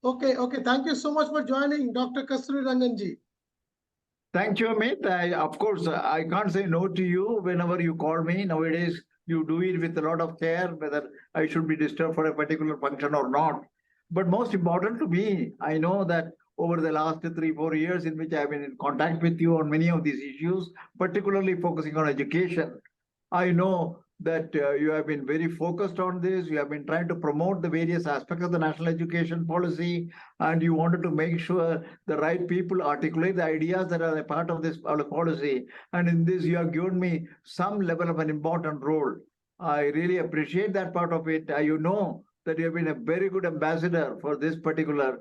Okay, okay. Thank you so much for joining, Dr. Kasturirangan ji. Thank you, Amit. Of course, I can't say no to you whenever you call me. Nowadays, you do it with a lot of care, whether I should be disturbed for a particular function or not. But most important to me, I know that over the last 3-4 years in which I've been in contact with you on many of these issues, particularly focusing on education, I know that you have been very focused on this. You have been trying to promote the various aspects of the national education policy, and you wanted to make sure the right people articulate the ideas that are a part of this policy. And in this, you have given me some level of an important role. I really appreciate that part of it. You know that you have been a very good ambassador for this particular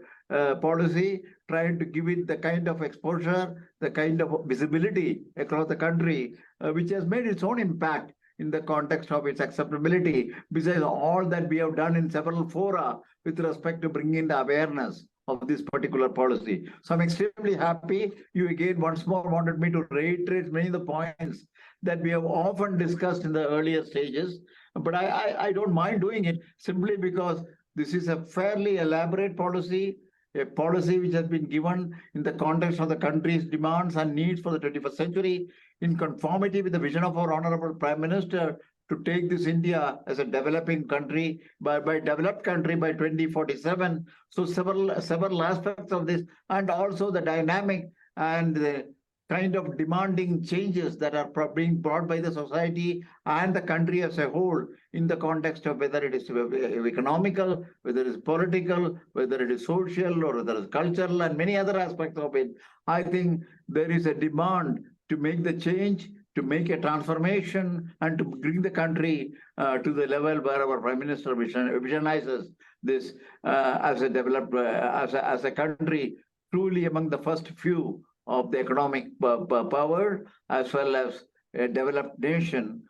policy, trying to give it the kind of exposure, the kind of visibility across the country, which has made its own impact in the context of its acceptability, besides all that we have done in several fora with respect to bringing the awareness of this particular policy. So I'm extremely happy. You again once more wanted me to reiterate many of the points that we have often discussed in the earlier stages, but I don't mind doing it simply because this is a fairly elaborate policy, a policy which has been given in the context of the country's demands and needs for the 21st century, in conformity with the vision of our Honorable Prime Minister to take this India as a developing country, by developed country by 2047. So several aspects of this, and also the dynamic and the kind of demanding changes that are being brought by the society and the country as a whole in the context of whether it is economical, whether it is political, whether it is social, or whether it is cultural, and many other aspects of it. I think there is a demand to make the change, to make a transformation, and to bring the country to the level where our Prime Minister visionizes this as a developed, as a country truly among the first few of the economic power, as well as a developed nation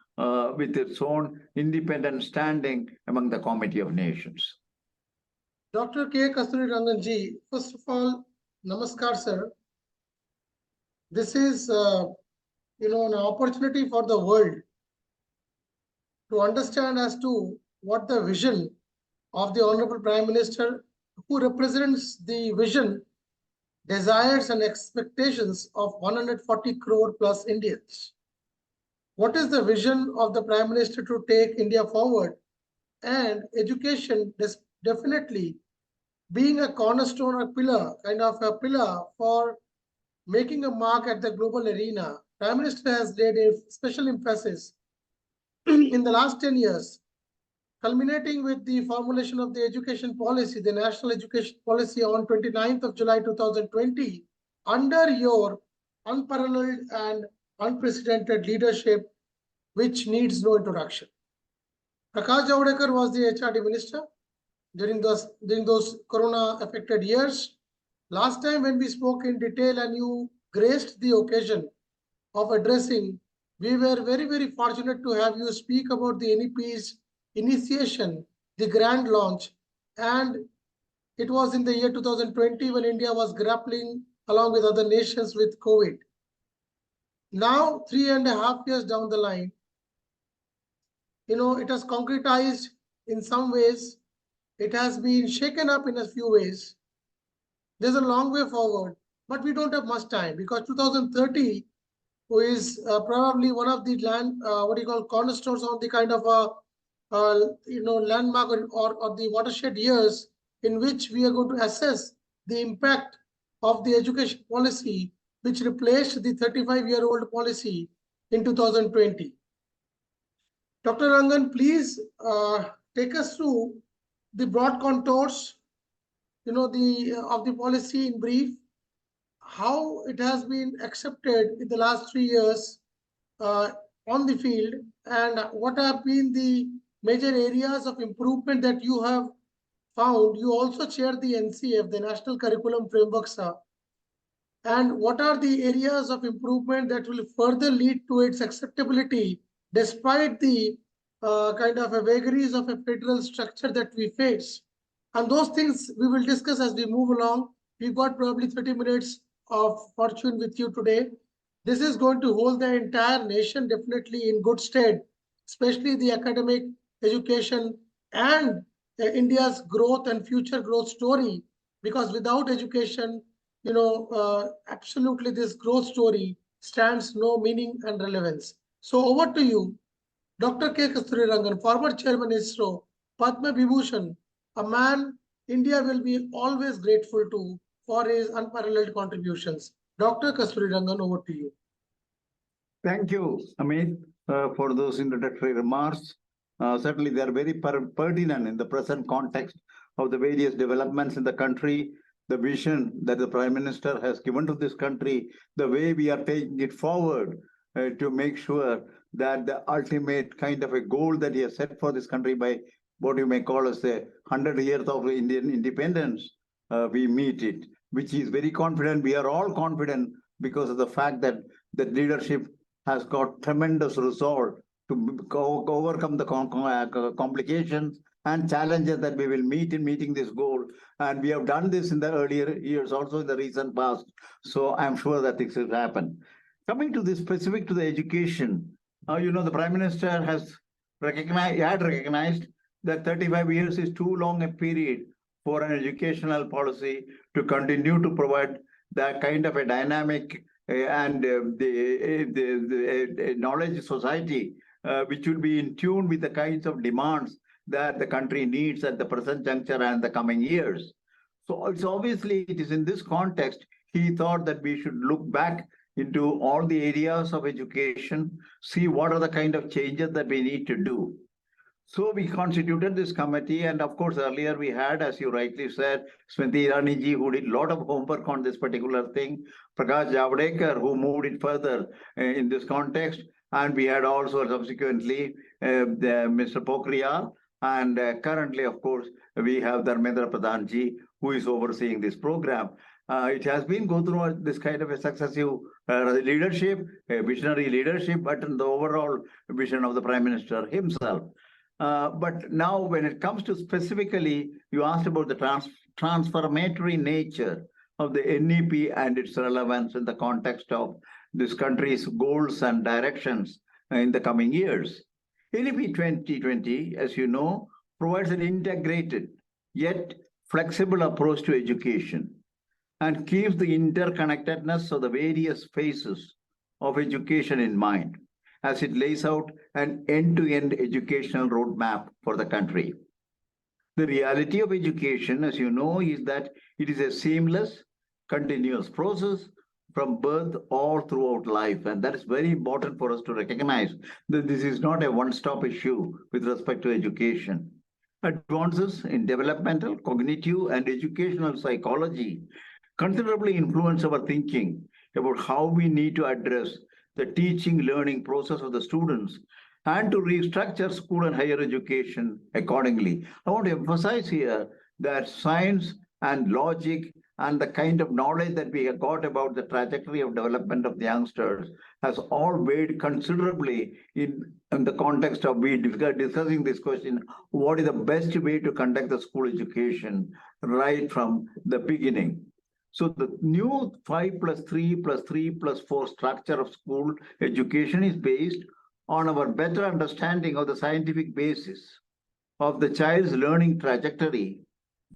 with its own independent standing among the Committee of Nations. Dr. K. Kasturirangan ji, first of all, namaskar, sir. This is, an opportunity for the world to understand as to what the vision of the Honorable Prime Minister, who represents the vision, desires and expectations of 140 crore plus Indians. What is the vision of the Prime Minister to take India forward? And education is definitely being a cornerstone or pillar, kind of a pillar for making a mark at the global arena. Prime Minister has laid a special emphasis in the last 10 years, culminating with the formulation of the education policy, the National Education Policy on 29th of July 2020, under your unparalleled and unprecedented leadership, which needs no introduction. Prakash Javadekar was the HRD minister during those corona-affected years. Last time when we spoke in detail and you graced the occasion of addressing, we were very, very fortunate to have you speak about the NEP's initiation, the grand launch, and it was in the year 2020 when India was grappling along with other nations with COVID. Now, 3.5 years down the line, it has concretized in some ways. It has been shaken up in a few ways. There's a long way forward, but we don't have much time because 2030, who is probably one of the cornerstones on the kind of landmark or the watershed years in which we are going to assess the impact of the education policy, which replaced the 35-year-old policy in 2020. Dr. Rangan, please take us through the broad contours, of the policy in brief, how it has been accepted in the last 3 years on the field, and what have been the major areas of improvement that you have found. You also chair the NCF, the National Curriculum Framework, sir. And what are the areas of improvement that will further lead to its acceptability despite the kind of vagaries of a federal structure that we face? And those things we will discuss as we move along. We've got probably 30 minutes of fortune with you today. This is going to hold the entire nation definitely in good stead, especially the academic education and India's growth and future growth story. Because without education, absolutely this growth story stands no meaning and relevance. So over to you, Dr. K. Kasturirangan, former chairman ISRO, Padma Vibhushan, a man India will be always grateful to for his unparalleled contributions. Dr. Kasturirangan, over to you. Thank you, Amit, for those introductory remarks. Certainly, they are very pertinent in the present context of the various developments in the country, the vision that the Prime Minister has given to this country, the way we are taking it forward to make sure that the ultimate kind of a goal that he has set for this country by what you may call as the 100 years of Indian independence, we meet it, which is very confident. We are all confident because of the fact that the leadership has got tremendous resolve to overcome the complications and challenges that we will meet in meeting this goal. And we have done this in the earlier years, also in the recent past. So I'm sure that this will happen. Coming to this specific to the education, the Prime Minister has recognized that 35 years is too long a period for an educational policy to continue to provide that kind of a dynamic and the knowledge society, which will be in tune with the kinds of demands that the country needs at the present juncture and the coming years. So it's obviously, it is in this context, he thought that we should look back into all the areas of education, see what are the kind of changes that we need to do. So we constituted this committee, and of course, earlier we had, as you rightly said, Smriti Irani ji, who did a lot of homework on this particular thing, Prakash Javadekar, who moved it further in this context, and we had also subsequently Mr. Pokhriyal, and currently, of course, we have Dharmendra Pradhan ji, who is overseeing this program. It has been go through this kind of a successive leadership, a visionary leadership, but in the overall vision of the Prime Minister himself. But now when it comes to specifically, you asked about the transformatory nature of the NEP and its relevance in the context of this country's goals and directions in the coming years. NEP 2020, as you know, provides an integrated yet flexible approach to education and keeps the interconnectedness of the various phases of education in mind, as it lays out an end-to-end educational roadmap for the country. The reality of education, as you know, is that it is a seamless, continuous process from birth all throughout life. And that is very important for us to recognize that this is not a one-stop issue with respect to education. Advances in developmental, cognitive, and educational psychology considerably influence our thinking about how we need to address the teaching learning process of the students and to restructure school and higher education accordingly. I want to emphasize here that science and logic and the kind of knowledge that we have got about the trajectory of development of the youngsters has all weighed considerably in the context of we discussing this question, what is the best way to conduct the school education right from the beginning. So the new 5+3+3+4 structure of school education is based on our better understanding of the scientific basis of the child's learning trajectory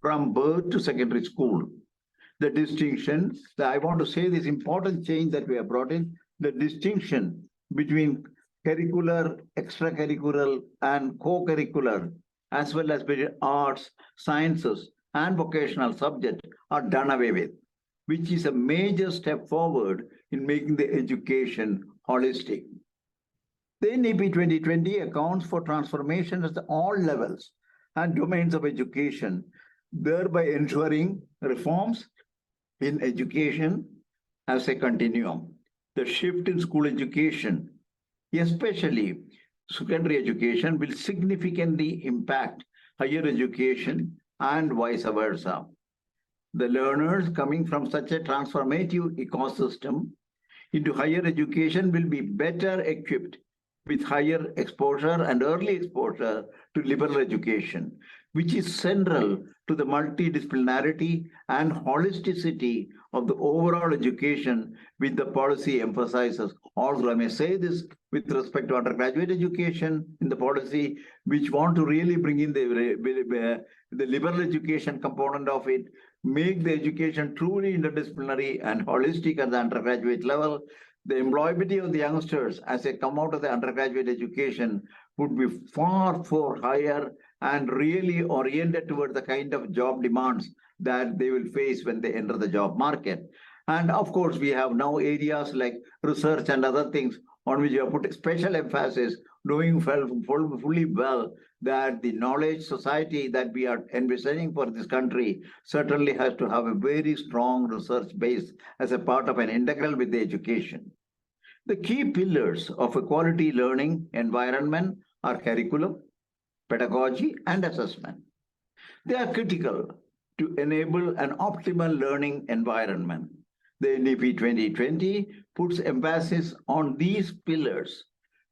from birth to secondary school. The distinction, I want to say this important change that we have brought in, the distinction between curricular, extracurricular, and co-curricular, as well as between arts, sciences, and vocational subjects are done away with, which is a major step forward in making the education holistic. The NEP 2020 accounts for transformation at all levels and domains of education, thereby ensuring reforms in education as a continuum. The shift in school education, especially secondary education, will significantly impact higher education and vice versa. The learners coming from such a transformative ecosystem into higher education will be better equipped with higher exposure and early exposure to liberal education, which is central to the multidisciplinarity and holisticity of the overall education, which the policy emphasizes Also, I may say this with respect to undergraduate education in the policy, which want to really bring in the liberal education component of it, make the education truly interdisciplinary and holistic at the undergraduate level. The employability of the youngsters as they come out of the undergraduate education would be far, far higher and really oriented toward the kind of job demands that they will face when they enter the job market. And of course, we have now areas like research and other things on which we have put special emphasis, knowing fully well that the knowledge society that we are envisioning for this country certainly has to have a very strong research base as a part of an integral with the education. The key pillars of a quality learning environment are curriculum, pedagogy, and assessment. They are critical to enable an optimal learning environment. The NEP 2020 puts emphasis on these pillars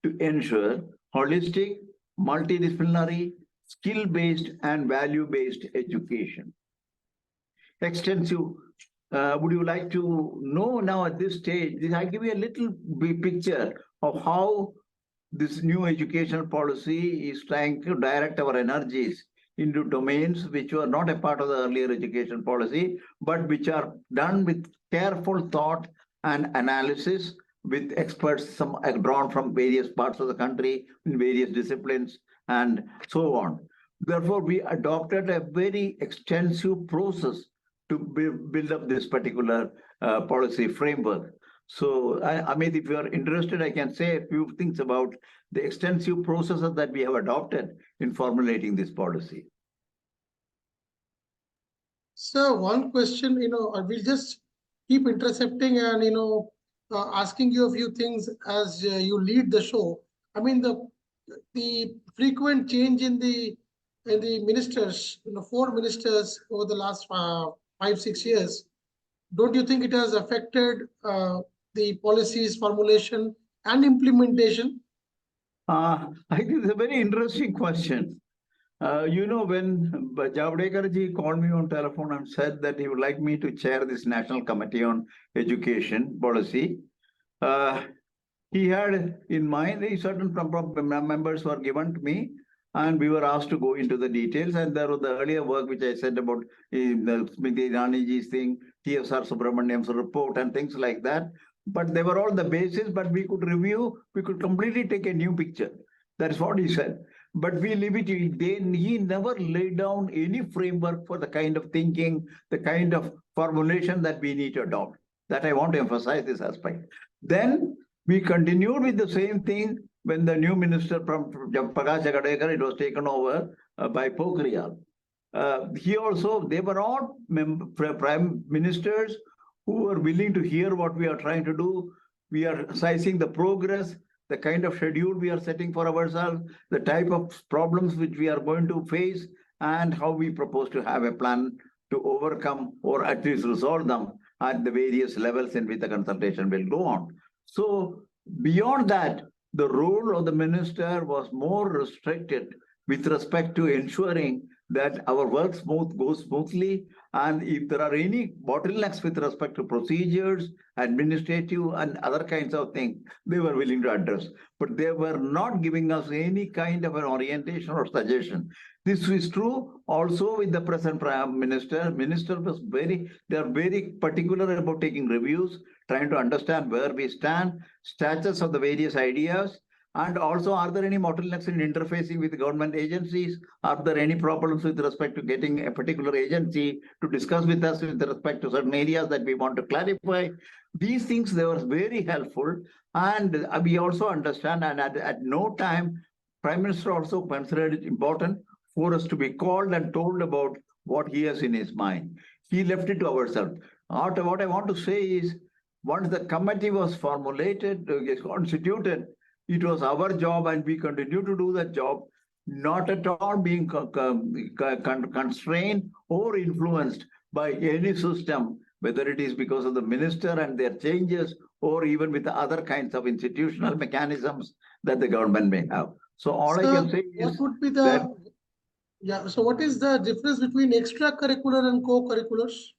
to ensure holistic, multidisciplinary, skill-based, and value-based education. Extensive. Would you like to know now at this stage? I give you a little picture of how this new educational policy is trying to direct our energies into domains which were not a part of the earlier education policy, but which are done with careful thought and analysis with experts, some drawn from various parts of the country in various disciplines and so on. Therefore, we adopted a very extensive process to build up this particular policy framework. So, Amit, if you are interested, I can say a few things about the extensive processes that we have adopted in formulating this policy. So one question, we'll just keep intercepting and, asking you a few things as you lead the show. I mean, the frequent change in the ministers, 4 ministers over the last 5-6 years, don't you think it has affected the policies formulation and implementation? I think it's a very interesting question. When Javadekar ji called me on telephone and said that he would like me to chair this National Committee on Education Policy, he had in mind certain members were given to me, and we were asked to go into the details. And there was the earlier work which I said about the Smriti Irani ji's thing, TSR Subramaniam's report, and things like that. But they were all the basis, but we could review, we could completely take a new picture. That is what he said. But we leave it, he never laid down any framework for the kind of thinking, the kind of formulation that we need to adopt. That I want to emphasize this aspect. Then we continued with the same thing when the new minister from Prakash Javadekar, it was taken over by Pokhriyal. He also, they were all prime ministers who were willing to hear what we are trying to do. We are sizing the progress, the kind of schedule we are setting for ourselves, the type of problems which we are going to face, and how we propose to have a plan to overcome or at least resolve them at the various levels in which the consultation will go on. So beyond that, the role of the minister was more restricted with respect to ensuring that our work goes smoothly, and if there are any bottlenecks with respect to procedures, administrative and other kinds of things, they were willing to address. But they were not giving us any kind of an orientation or suggestion. This is true also with the present Prime Minister. Minister was they are very particular about taking reviews, trying to understand where we stand, status of the various ideas, and also, are there any bottlenecks in interfacing with government agencies? Are there any problems with respect to getting a particular agency to discuss with us with respect to certain areas that we want to clarify? These things, they were very helpful. And we also understand, and at no time, Prime Minister also considered it important for us to be called and told about what he has in his mind. He left it to ourselves. What I want to say is, once the committee was formulated, constituted, it was our job, and we continue to do that job, not at all being constrained or influenced by any system, whether it is because of the minister and their changes, or even with the other kinds of institutional mechanisms that the government may have. So all I can say is, what would be the so what is the difference between extracurricular and co-curriculars?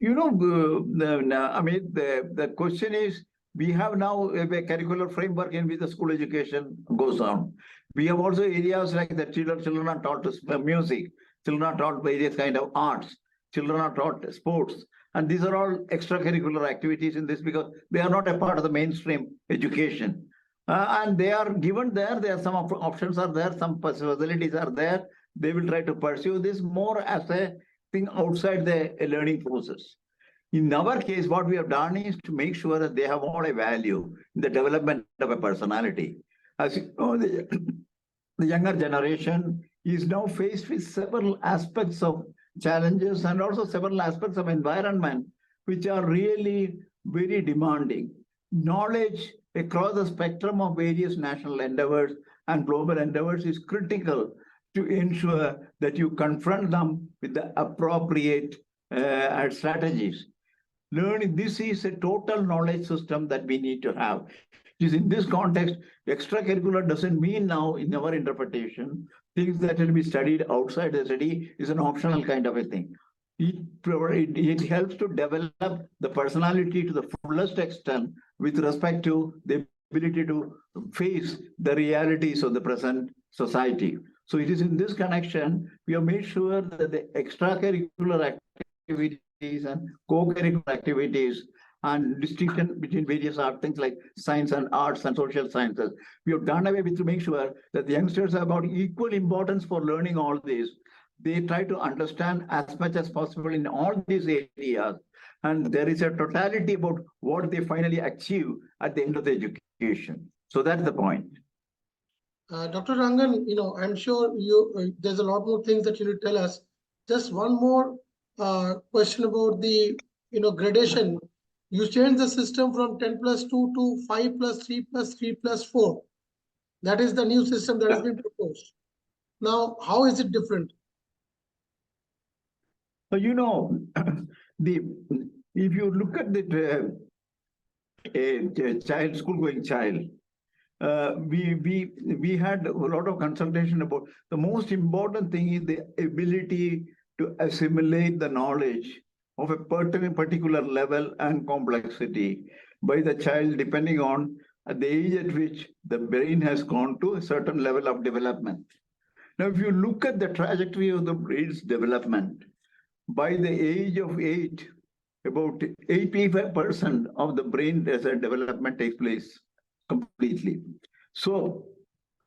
I mean, the question is, We have now a curricular framework in which the school education goes on. We have also areas like the children are taught music, children are taught various kind of arts, children are taught sports. And these are all extracurricular activities in this because they are not a part of the mainstream education. And they are given there. There are some options are there, some facilities are there. They will try to pursue this more as a thing outside the learning process. In our case, what we have done is to make sure that they have all a value in the development of a personality. As you know, the younger generation is now faced with several aspects of challenges and also several aspects of environment, which are really very demanding. Knowledge across the spectrum of various national endeavors and global endeavors is critical to ensure that you confront them with the appropriate strategies. Learning, this is a total knowledge system that we need to have. Is in this context, extracurricular doesn't mean now in our interpretation, things that will be studied outside the study is an optional kind of a thing. It helps to develop the personality to the fullest extent with respect to the ability to face the realities of the present society. So it is in this connection, we have made sure that the extracurricular activities and co-curricular activities and distinction between various art things like science and arts and social sciences. We have done away with to make sure that the youngsters have about equal importance for learning all this. They try to understand as much as possible in all these areas. And there is a totality about what they finally achieve at the end of the education. So that's the point. Dr. Rangan, I'm sure there's a lot more things that you need to tell us. Just one more question about the gradation. You changed the system from 10+2 to 5+3 plus 3 plus 4. That is the new system that has been proposed. Now, how is it different? If you look at the child, school-going child, we had a lot of consultation about the most important thing is the ability to assimilate the knowledge of a particular level and complexity by the child, depending on the age at which the brain has gone to a certain level of development. Now, if you look at the trajectory of the brain's development, by the age of 8, about 85% of the brain development takes place completely. So,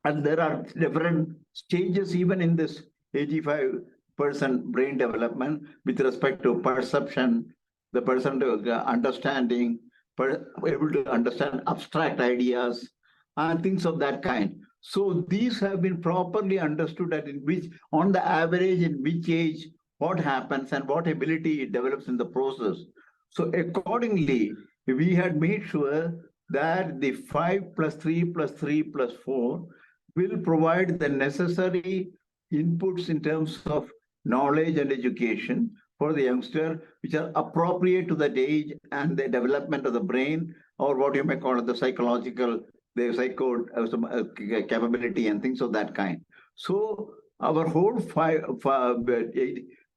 and there are different stages even in this 85% brain development with respect to perception, the person to understanding, able to understand abstract ideas and things of that kind. So these have been properly understood at in which, on the average, in which age, what happens and what ability it develops in the process. So accordingly, we had made sure that the 5+3 plus 3 plus 4 will provide the necessary inputs in terms of knowledge and education for the youngster, which are appropriate to that age and the development of the brain, or what you may call it, the psychological, the psycho capability and things of that kind. So our whole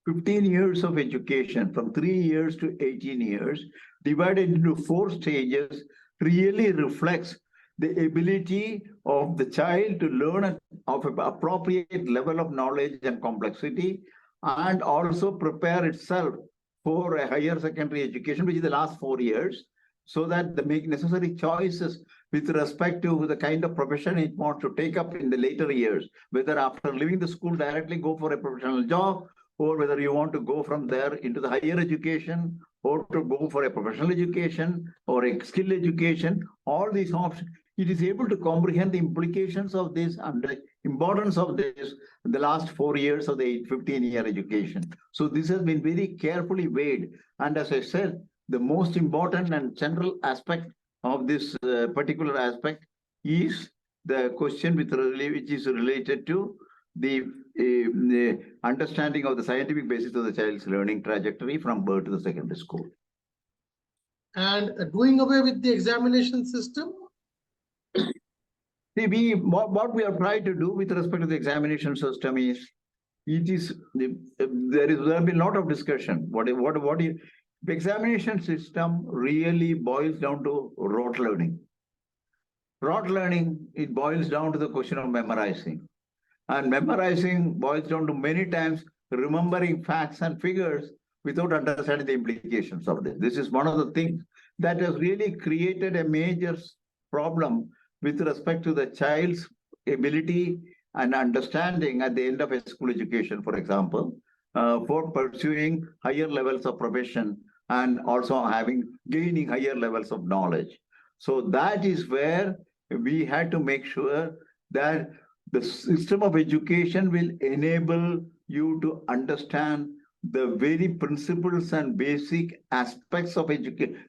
15 years of education, from 3 years to 18 years, divided into 4 stages, really reflects the ability of the child to learn of an appropriate level of knowledge and complexity, and also prepare itself for a higher secondary education, which is the last 4 years, so that they make necessary choices with respect to the kind of profession it wants to take up in the later years, whether after leaving the school directly go for a professional job, or whether you want to go from there into the higher education, or to go for a professional education or a skill education. All these options, it is able to comprehend the implications of this and the importance of this in the last 4 years of the 15-year education. So this has been very carefully weighed. And as I said, the most important and central aspect of this particular aspect is the question which is related to the understanding of the scientific basis of the child's learning trajectory from birth to the secondary school. And doing away with the examination system? See, what we have tried to do with respect to the examination system is, there have been a lot of discussion. The examination system really boils down to rote learning. Rote learning, it boils down to the question of memorizing. And memorizing boils down to many times remembering facts and figures without understanding the implications of this. This is one of the things that has really created a major problem with respect to the child's ability and understanding at the end of a school education, for example, for pursuing higher levels of profession and also gaining higher levels of knowledge. So that is where we had to make sure that the system of education will enable you to understand the very principles and basic aspects of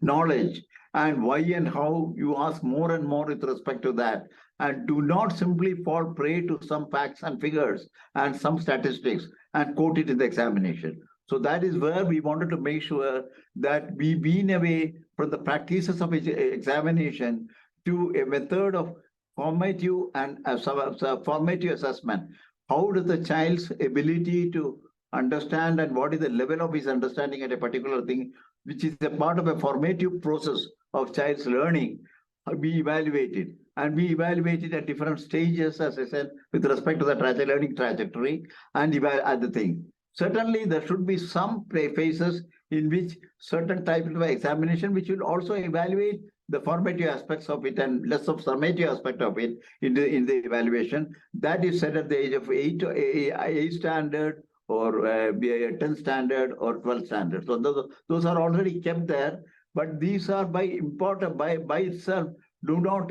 knowledge, and why and how you ask more and more with respect to that, and do not simply fall prey to some facts and figures and some statistics and quote it in the examination. So that is where we wanted to make sure that we been away from the practices of examination to a method of formative and formative assessment. How does the child's ability to understand and what is the level of his understanding at a particular thing, which is a part of a formative process of child's learning, be evaluated. And we evaluated at different stages, as I said, with respect to the learning trajectory and at the thing. Certainly, there should be some phases in which certain type of examination, which will also evaluate the formative aspects of it and less of summative aspect of it in the evaluation. That is set at the age of 8 standard or 10 standard or 12 standard. So those are already kept there, but these are by itself do not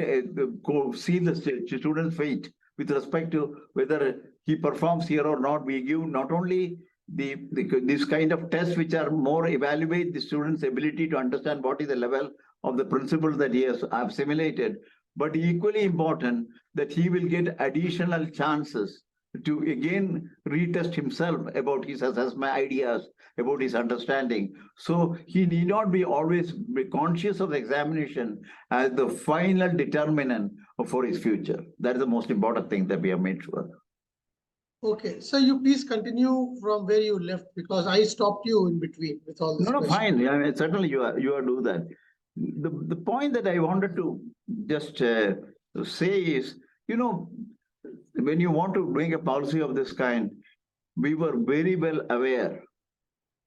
go see the student's fate with respect to whether he performs here or not. We give not only this kind of tests which are more evaluate the student's ability to understand what is the level of the principles that he has assimilated, but equally important that he will get additional chances to again retest himself about his assessment ideas, about his understanding. So he need not be always be conscious of the examination as the final determinant for his future. That is the most important thing that we have made sure. Okay, so you please continue from where you left, because I stopped you in between with all this. No, fine. I mean, certainly you are do that. The point that I wanted to just say is, when you want to bring a policy of this kind, we were very well aware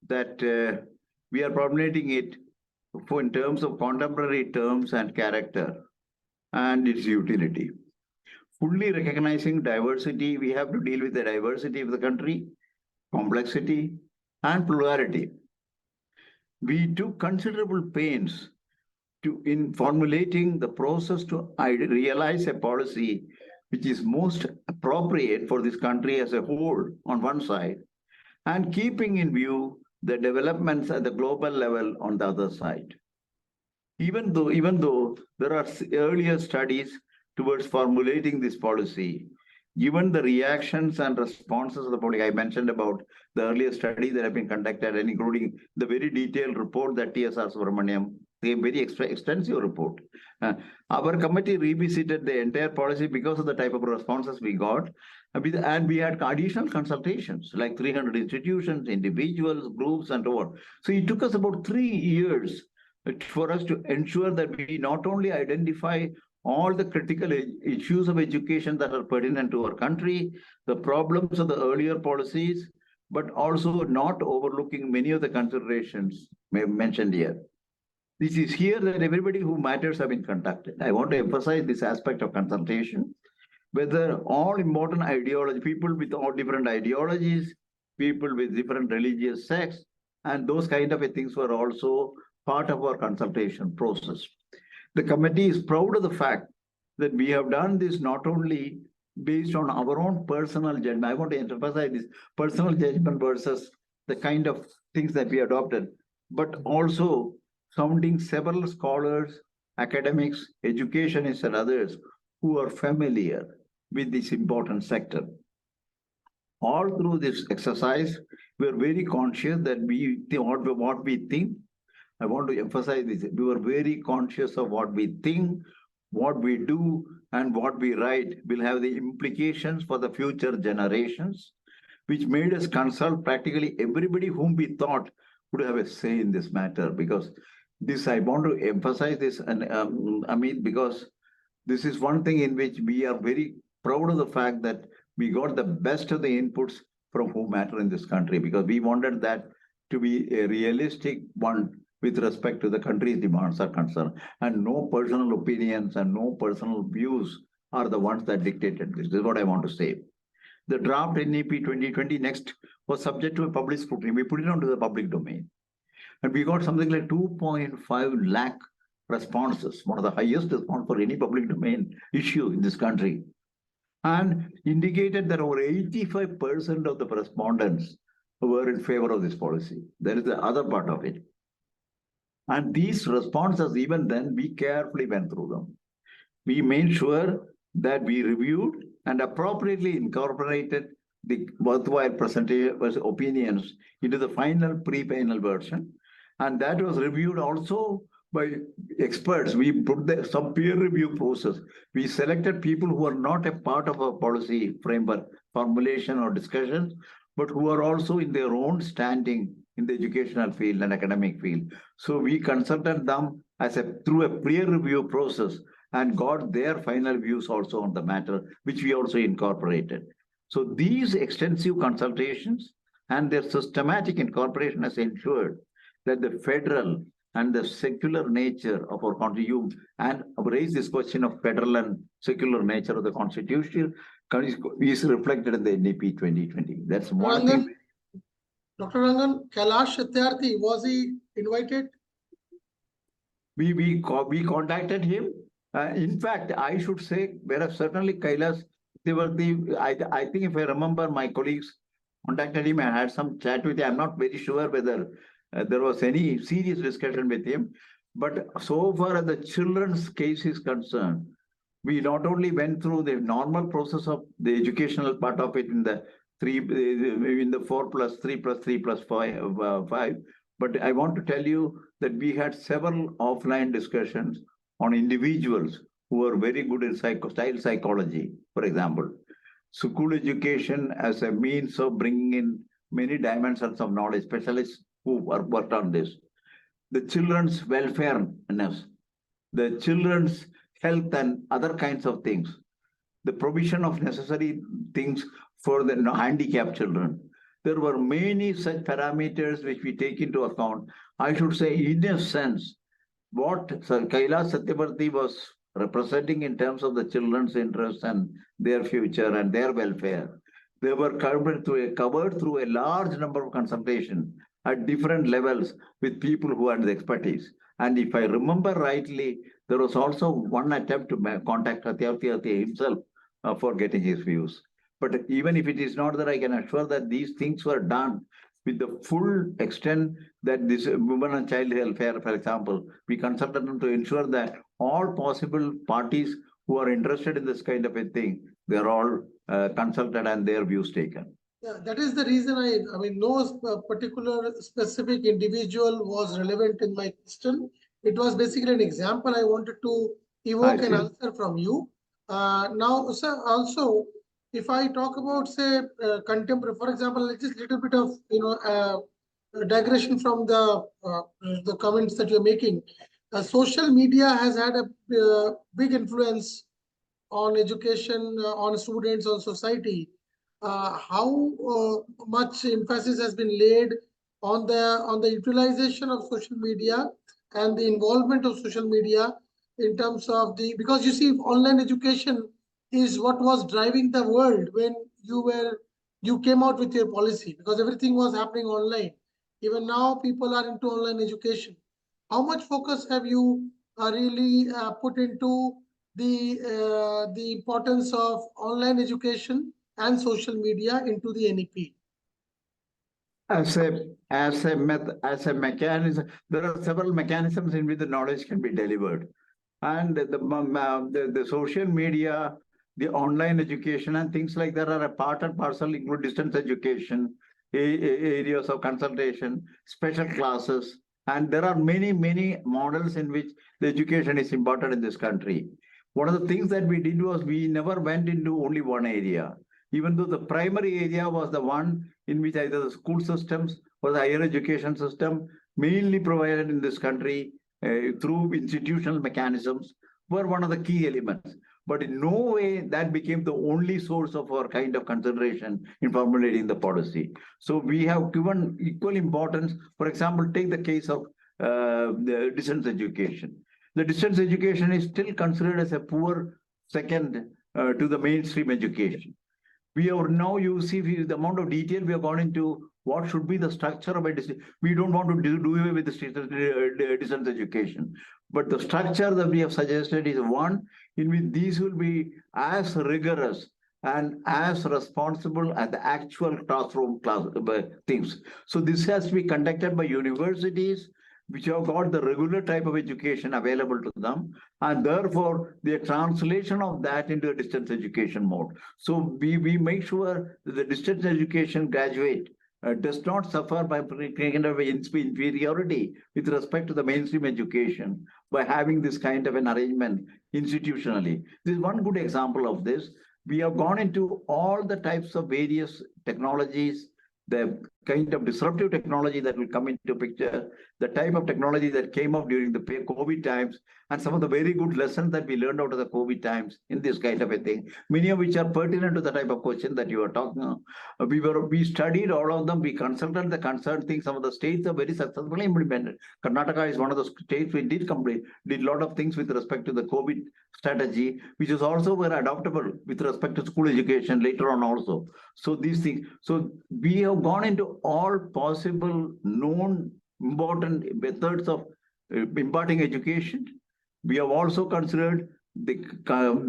that we are formulating it in terms of contemporary terms and character and its utility. Fully recognizing diversity, we have to deal with the diversity of the country, complexity, and plurality. We took considerable pains in formulating the process to realize a policy which is most appropriate for this country as a whole on one side, and keeping in view the developments at the global level on the other side. Even though there are earlier studies towards formulating this policy, given the reactions and responses of the public, I mentioned about the earlier study that have been conducted, and including the very detailed report that TSR Subramaniam, a very extensive report. Our committee revisited the entire policy because of the type of responses we got. And we had additional consultations, like 300 institutions, individuals, groups, and so on. So it took us about 3 years for us to ensure that we not only identify all the critical issues of education that are pertinent to our country, the problems of the earlier policies, but also not overlooking many of the considerations mentioned here. This is here that everybody who matters have been conducted. I want to emphasize this aspect of consultation, whether all important ideology, people with all different ideologies, people with different religious sects, and those kind of things were also part of our consultation process. The committee is proud of the fact that we have done this not only based on our own personal judgment. I want to emphasize this personal judgment versus the kind of things that we adopted, but also sounding several scholars, academics, educationists, and others who are familiar with this important sector. All through this exercise, we are very conscious that what we think. I want to emphasize this. We were very conscious of what we think, what we do, and what we write will have the implications for the future generations, which made us consult practically everybody whom we thought would have a say in this matter, because this, I want to emphasize this, and Amit, because this is one thing in which we are very proud of the fact that we got the best of the inputs from who matter in this country, because we wanted that to be a realistic one with respect to the country's demands are concerned, and no personal opinions and no personal views are the ones that dictated this. This is what I want to say. The draft NEP 2020 next was subject to a public scrutiny. We put it onto the public domain. And we got something like 2.5 lakh responses, one of the highest response for any public domain issue in this country, and indicated that over 85% of the respondents were in favor of this policy. That is the other part of it. And these responses, even then, we carefully went through them. We made sure that we reviewed and appropriately incorporated the worthwhile presentation opinions into the final pre-panel version. And that was reviewed also by experts. We put some peer review process. We selected people who are not a part of our policy framework formulation or discussions, but who are also in their own standing in the educational field and academic field. So we consulted them through a peer review process and got their final views also on the matter, which we also incorporated. So these extensive consultations and their systematic incorporation has ensured that the federal and the secular nature of our constitution, and raise this question of federal and secular nature of the constitution, is reflected in the NEP 2020. That's one thing. Dr. Rangan, Kailash Satyarthi, was he invited? We contacted him. In fact, I should say, whereas certainly Kailash Satyarthi, I think if I remember, my colleagues contacted him and had some chat with him. I'm not very sure whether there was any serious discussion with him. But so far as the children's case is concerned, we not only went through the normal process of the educational part of it in the 4+3+3+5, but I want to tell you that we had several offline discussions on individuals who are very good in child psychology, for example. School education as a means of bringing in many dimensions of knowledge, specialists who worked on this. The children's welfare, the children's health and other kinds of things, the provision of necessary things for the handicapped children. There were many such parameters which we take into account. I should say, in a sense, what Kailash Satyarthi was representing in terms of the children's interests and their future and their welfare, they were covered through a large number of consultations at different levels with people who had the expertise. And if I remember rightly, there was also one attempt to contact Satyarthi himself for getting his views. But even if it is not there, I can assure that these things were done with the full extent that this women and child welfare, for example, we consulted them to ensure that all possible parties who are interested in this kind of a thing, they're all consulted and their views taken. Yeah, that is the reason I mean, no particular specific individual was relevant in my question. It was basically an example I wanted to evoke an answer from you. Now, sir, also, if I talk about, say, contemporary, for example, just a little bit of, digression from the comments that you're making. Social media has had a big influence on education, on students, on society. How much emphasis has been laid on the utilization of social media and the involvement of social media in terms of because you see, online education is what was driving the world when you came out with your policy, because everything was happening online. Even now, people are into online education. How much focus have you really put into the importance of online education and social media into the NEP? As a mechanism, there are several mechanisms in which the knowledge can be delivered. And the social media, the online education and things like that are a part and parcel, include distance education, areas of consultation, special classes. And there are many, many models in which the education is important in this country. One of the things that we did was we never went into only one area. even though the primary area was the one in which either the school systems or the higher education system mainly provided in this country through institutional mechanisms were one of the key elements. But in no way that became the only source of our kind of consideration in formulating the policy. So we have given equal importance. For example, take the case of the distance education. The distance education is still considered as a poor second to the mainstream education. We are now, you see the amount of detail we have gone into what should be the structure of a distance. We don't want to do away with the distance education. But the structure that we have suggested is one in which these will be as rigorous and as responsible as the actual classroom things. So this has to be conducted by universities, which have got the regular type of education available to them, and therefore the translation of that into a distance education mode. So we make sure that the distance education graduate does not suffer by kind of inferiority with respect to the mainstream education by having this kind of an arrangement institutionally. This is one good example of this. We have gone into all the types of various technologies, the kind of disruptive technology that will come into picture, the type of technology that came up during the COVID times, and some of the very good lessons that we learned out of the COVID times in this kind of a thing, many of which are pertinent to the type of question that you are talking about. We studied all of them, we consulted the concerned things. Some of the states are very successfully implemented. Karnataka is one of the states we did a lot of things with respect to the COVID strategy, which is also very adoptable with respect to school education later on also. So these things, so we have gone into all possible known important methods of imparting education. We have also considered the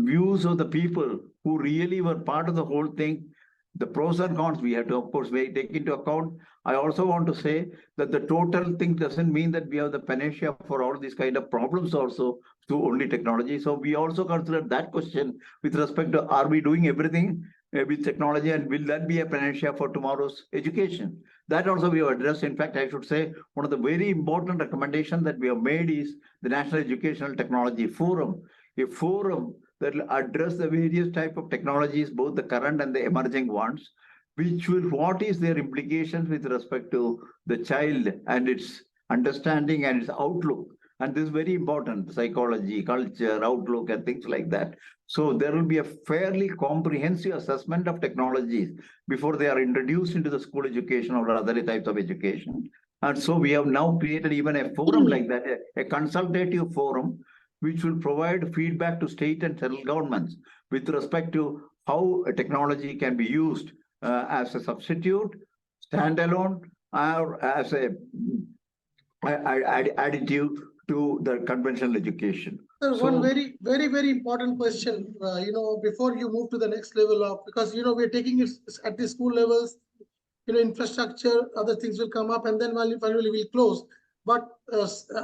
views of the people who really were part of the whole thing. The pros and cons we have to, of course, take into account. I also want to say that the total thing doesn't mean that we have the panacea for all these kind of problems also through only technology. So we also consider that question with respect to, are we doing everything with technology, and will that be a panacea for tomorrow's education? That also we have addressed. In fact, I should say one of the very important recommendations that we have made is the National Educational Technology Forum, a forum that will address the various type of technologies, both the current and the emerging ones, which will, what is their implications with respect to the child and its understanding and its outlook. And this is very important, psychology, culture, outlook, and things like that. So there will be a fairly comprehensive assessment of technologies before they are introduced into the school education or other types of education. And so we have now created even a forum like that, a consultative forum, which will provide feedback to state and central governments with respect to how a technology can be used as a substitute, standalone, or as a additive to the conventional education. Sir, one very important question, before you move to the next level of, because, we're taking it at the school levels, infrastructure, other things will come up, and then finally we'll close. But,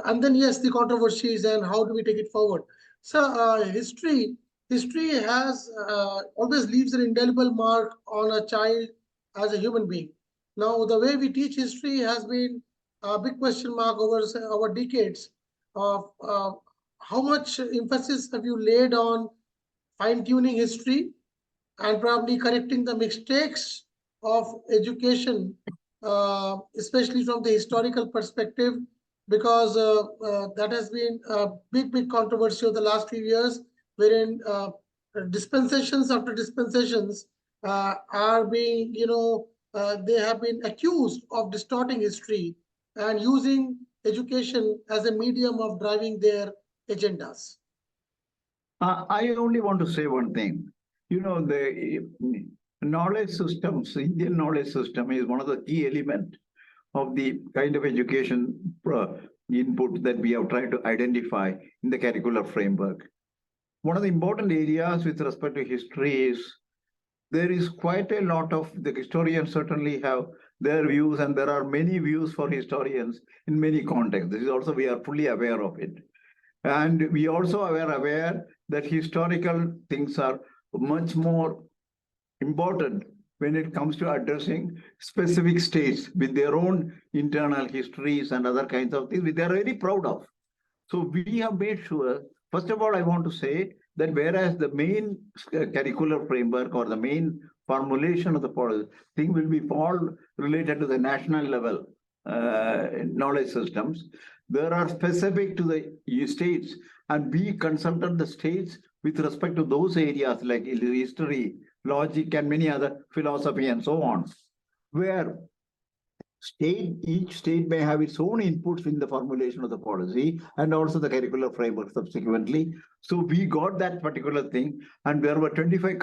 and then, yes, the controversies and how do we take it forward? So, history has always leaves an indelible mark on a child as a human being. Now, the way we teach history has been a big question mark over decades of how much emphasis have you laid on fine-tuning history and probably correcting the mistakes of education, especially from the historical perspective, because that has been a big controversy of the last few years, wherein dispensations after dispensations are being, they have been accused of distorting history and using education as a medium of driving their agendas. I only want to say one thing. The knowledge systems, Indian knowledge system is one of the key elements of the kind of education input that we have tried to identify in the curricular framework. One of the important areas with respect to history is there is quite a lot of, the historians certainly have their views, and there are many views for historians in many contexts. This is also, we are fully aware of it. And we also are aware that historical things are much more important when it comes to addressing specific states with their own internal histories and other kinds of things, which they are very proud of. So we have made sure, first of all, I want to say that whereas the main curricular framework or the main formulation of the policy thing will be all related to the national level knowledge systems. There are specific to the states, and we consulted the states with respect to those areas like history, logic, and many other philosophy and so on, where each state may have its own inputs in the formulation of the policy and also the curricular framework subsequently. So we got that particular thing, and there were 25,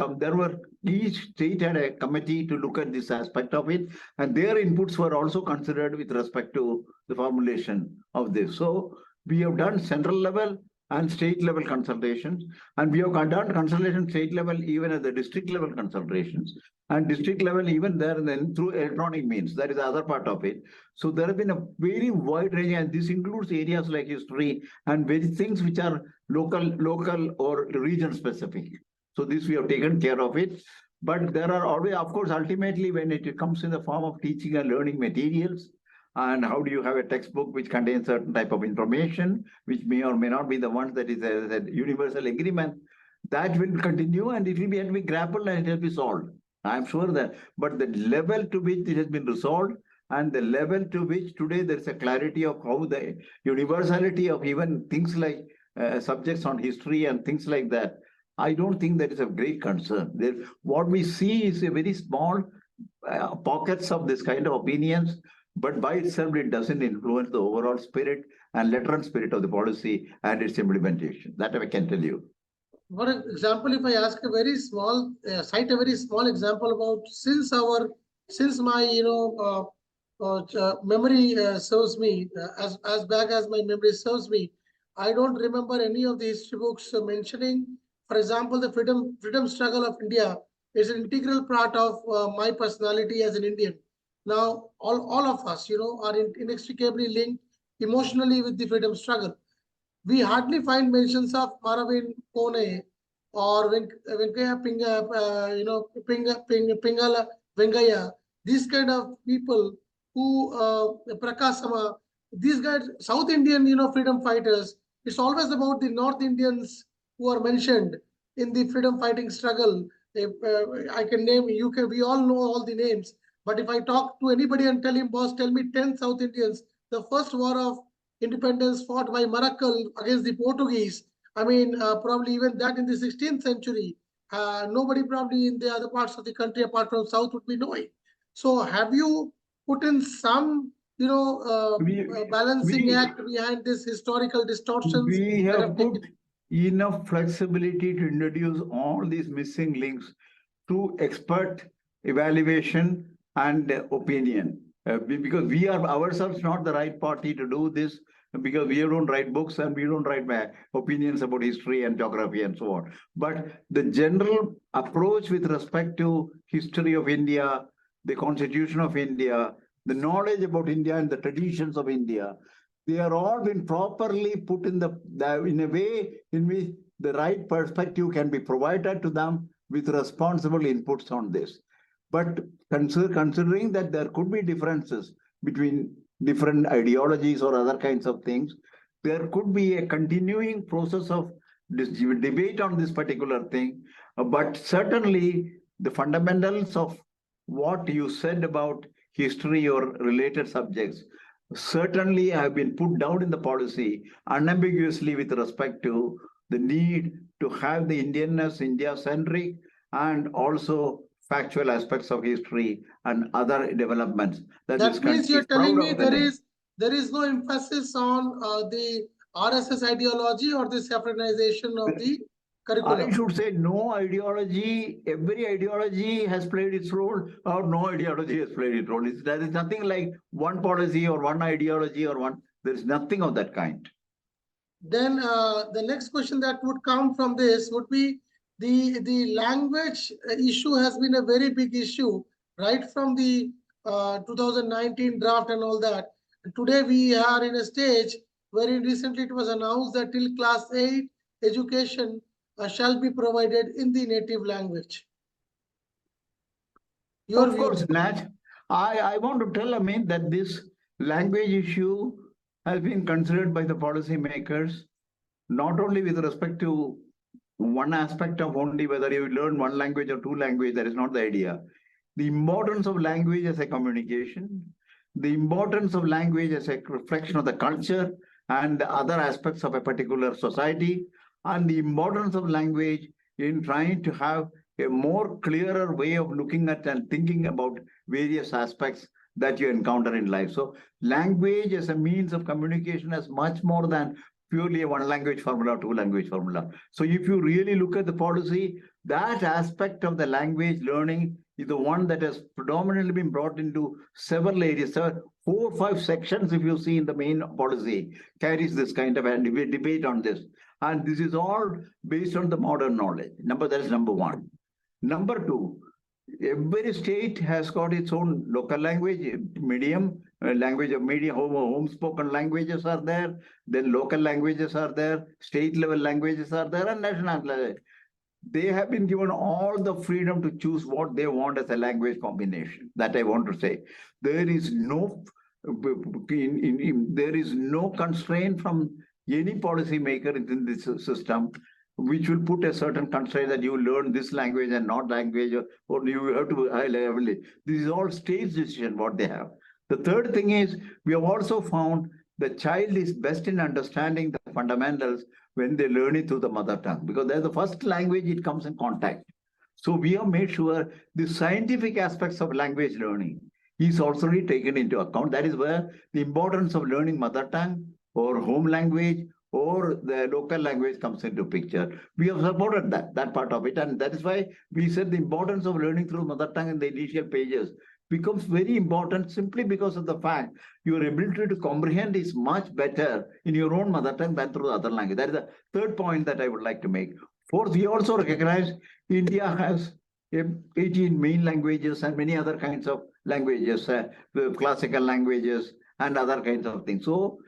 each state had a committee to look at this aspect of it, and their inputs were also considered with respect to the formulation of this. So we have done central level and state level consultations, and we have done consultation state level even at the district level consultations, and district level even there and then through electronic means. That is the other part of it. So there have been a very wide range, and this includes areas like history and very things which are local or region specific. So this we have taken care of it. But there are always, of course, ultimately when it comes in the form of teaching and learning materials, and how do you have a textbook which contains certain type of information, which may or may not be the ones that is a universal agreement, that will continue, and it will be, and we grapple, and it will be solved. I'm sure that, but the level to which it has been resolved and the level to which today there is a clarity of how the universality of even things like subjects on history and things like that, I don't think that is of great concern. What we see is a very small pockets of this kind of opinions, but by itself, it doesn't influence the overall spirit and letter and spirit of the policy and its implementation. That I can tell you. For example, if I ask a very small, cite a very small example about since my memory serves me, as back as my memory serves me, I don't remember any of the history books mentioning, for example, the freedom struggle of India is an integral part of my personality as an Indian. Now, all of us, are inextricably linked emotionally with the freedom struggle. We hardly find mentions of Maravin Kone or Venkaya Pingala Vengaya. These kind of people who Prakasama, these guys, South Indian, freedom fighters. It's always about the North Indians who are mentioned in the freedom fighting struggle. If, I can name UK. We all know all the names. But if I talk to anybody and tell him, boss, tell me 10 South Indians, the first war of independence fought by Marakkal against the Portuguese. I mean, probably even that in the 16th century, nobody probably in the other parts of the country apart from South would be knowing. So have you put in some, balancing act behind this historical distortions? We have put enough flexibility to introduce all these missing links through expert evaluation and opinion. Because we are ourselves not the right party to do this, because we don't write books and we don't write opinions about history and geography and so on. But the general approach with respect to history of India, the Constitution of India, the knowledge about India and the traditions of India, they are all been properly put in a way in which the right perspective can be provided to them with responsible inputs on this. But considering that there could be differences between different ideologies or other kinds of things, there could be a continuing process of debate on this particular thing. But certainly the fundamentals of what you said about history or related subjects certainly have been put down in the policy unambiguously with respect to the need to have the Indianness India-centric and also factual aspects of history and other developments. That means you're telling me there is no emphasis on the RSS ideology or the saffronization of the curriculum. I should say no ideology. Every ideology has played its role, or no ideology has played its role. There is nothing like one policy or one ideology or one. There is nothing of that kind. Then the next question that would come from this would be the language issue has been a very big issue right from the 2019 draft and all that. And today we are in a stage wherein recently it was announced that till class 8 education shall be provided in the native language. Of course, Nat, I want to tell Amit that this language issue has been considered by the policymakers, not only with respect to one aspect of only whether you learn one language or two language. That is not the idea. The importance of language as a communication, the importance of language as a reflection of the culture and the other aspects of a particular society, and the importance of language in trying to have a more clearer way of looking at and thinking about various aspects that you encounter in life. So language as a means of communication is much more than purely a one language formula, two language formula. So if you really look at the policy, that aspect of the language learning is the one that has predominantly been brought into several areas. So 4 or 5 sections, if you see in the main policy, carries this kind of a debate on this. And this is all based on the modern knowledge. That is number one. Number two, every state has got its own local language, medium, language of media, home spoken languages are there, then local languages are there, state level languages are there, and national language. They have been given all the freedom to choose what they want as a language combination. That I want to say. There is no there is no constraint from any policy maker in this system which will put a certain constraint that you learn this language and not language, or you have to high level. This is all state's decision what they have. The third thing is we have also found the child is best in understanding the fundamentals when they learn it through the mother tongue, because that's the first language it comes in contact. So we have made sure the scientific aspects of language learning is also taken into account. That is where the importance of learning mother tongue or home language or the local language comes into picture. We have supported that part of it, and that is why we said the importance of learning through mother tongue in the initial pages becomes very important, simply because of the fact your ability to comprehend is much better in your own mother tongue than through the other language. That is the third point that I would like to make. Fourth, we also recognize India has 18 main languages and many other kinds of languages, classical languages and other kinds of things. So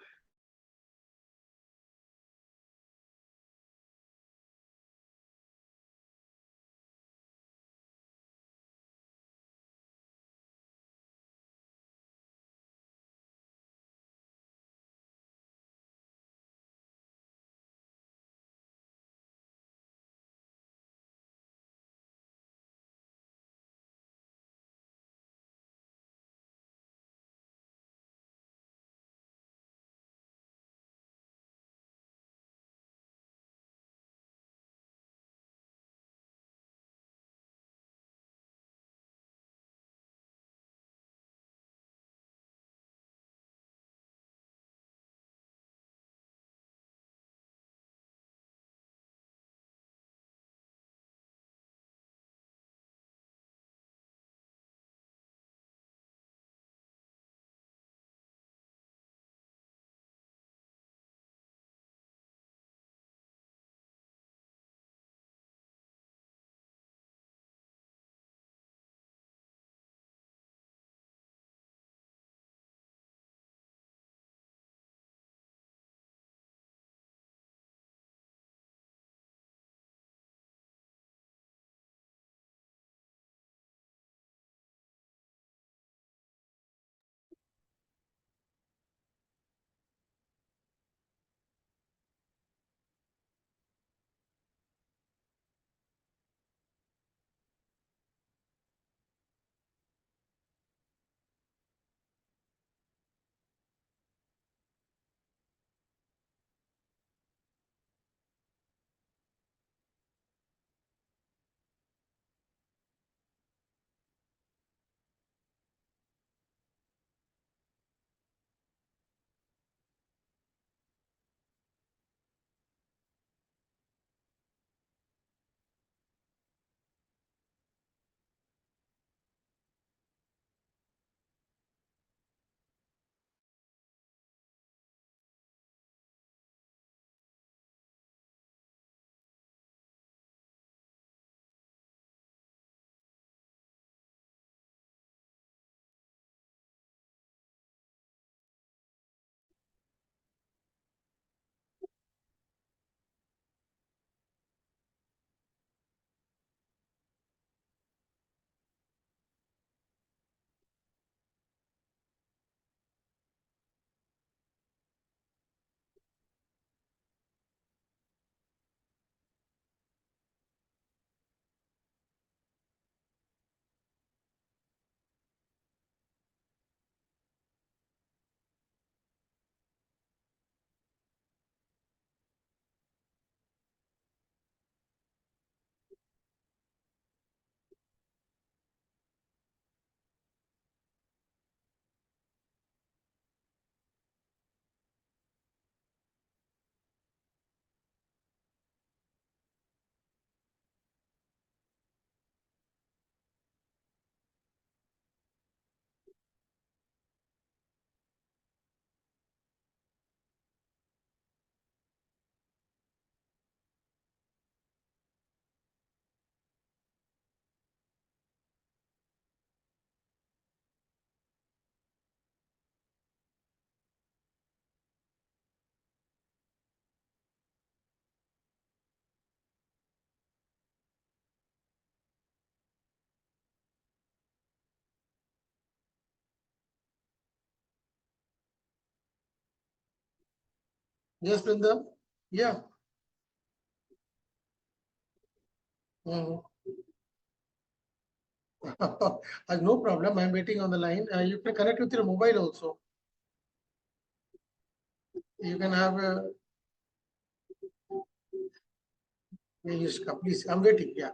Yes, Brinda. Yeah. Mhm. No problem. I'm waiting on the line. You can connect with your mobile also. You can have a. Please, I'm waiting. Yeah.